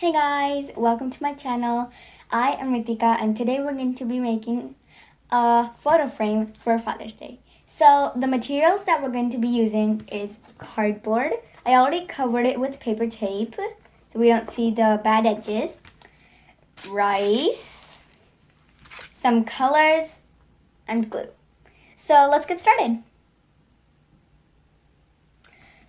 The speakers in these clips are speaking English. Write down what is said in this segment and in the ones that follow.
Hey guys, welcome to my channel. I am Ritika and today we're going to be making a photo frame for Father's Day. So the materials that we're going to be using is cardboard. I already covered it with paper tape so we don't see the bad edges. Rice, some colors, and glue. So let's get started.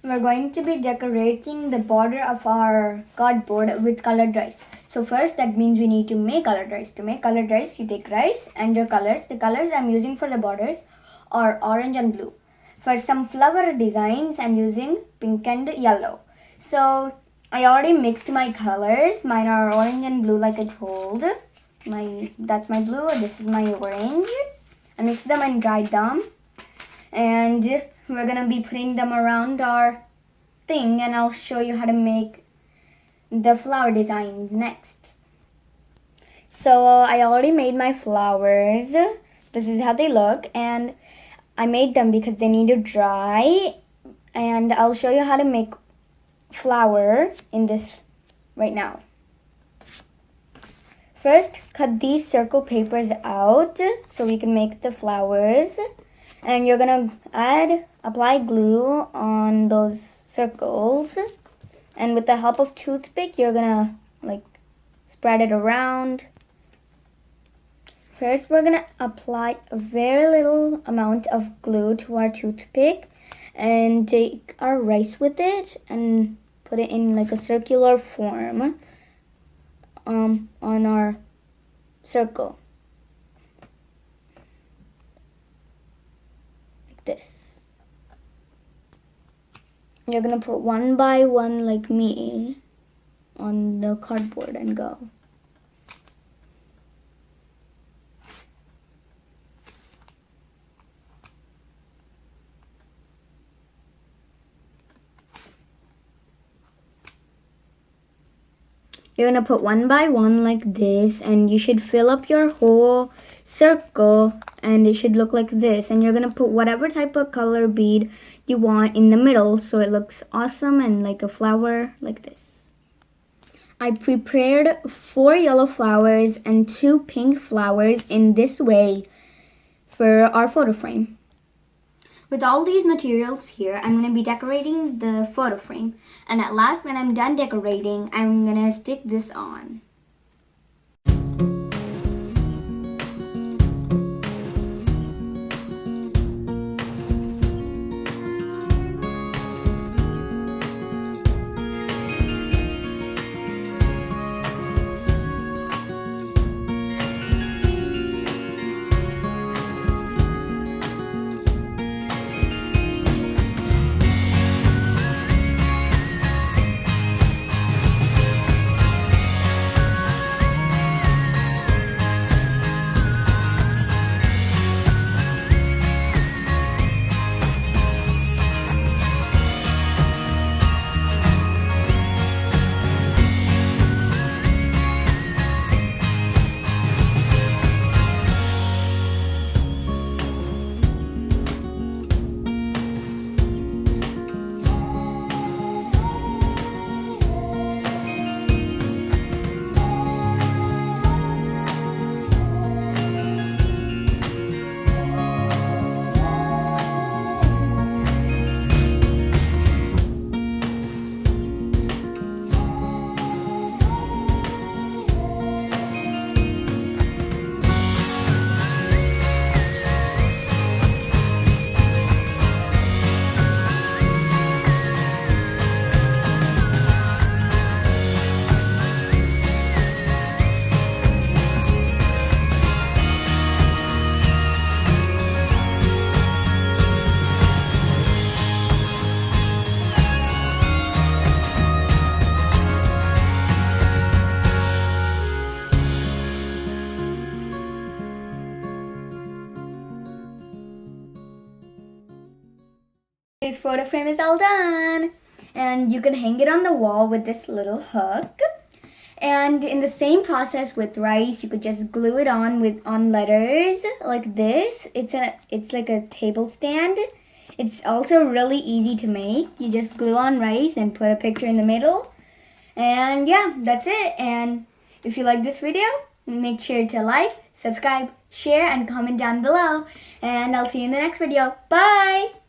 We're going to be decorating the border of our cardboard with colored rice. So first, that means we need to make colored rice. To make colored rice, you take rice and your colors. The colors I'm using for the borders are orange and blue. For some flower designs, I'm using pink and yellow. So I already mixed my colors. Mine are orange and blue like I told. That's my blue, this is my orange. I mixed them and dried them. And we're gonna be putting them around our thing and I'll show you how to make the flower designs next. So I already made my flowers. This is how they look and I made them because they need to dry, and I'll show you how to make flower in this right now. First, cut these circle papers out so we can make the flowers. And you're gonna apply glue on those circles. And with the help of toothpick, you're gonna spread it around. First, we're gonna apply a very little amount of glue to our toothpick and take our rice with it and put it in like a circular form on our circle. This. You're gonna put one by one like me on the cardboard and go. You're gonna put one by one like this, and you should fill up your whole circle and it should look like this. And you're gonna put whatever type of color bead you want in the middle so it looks awesome and like a flower like this. I prepared 4 yellow flowers and 2 pink flowers in this way for our photo frame. With all these materials here, I'm going to be decorating the photo frame. And at last, when I'm done decorating, I'm going to stick this on. This photo frame is all done, and you can hang it on the wall with this little hook. And in the same process with rice, you could just glue it on letters like this. It's like a table stand. It's also really easy to make. You just glue on rice and put a picture in the middle, And yeah, that's it. And if you like this video, make sure to like, subscribe, share, and comment down below. And I'll see you in the next video. Bye!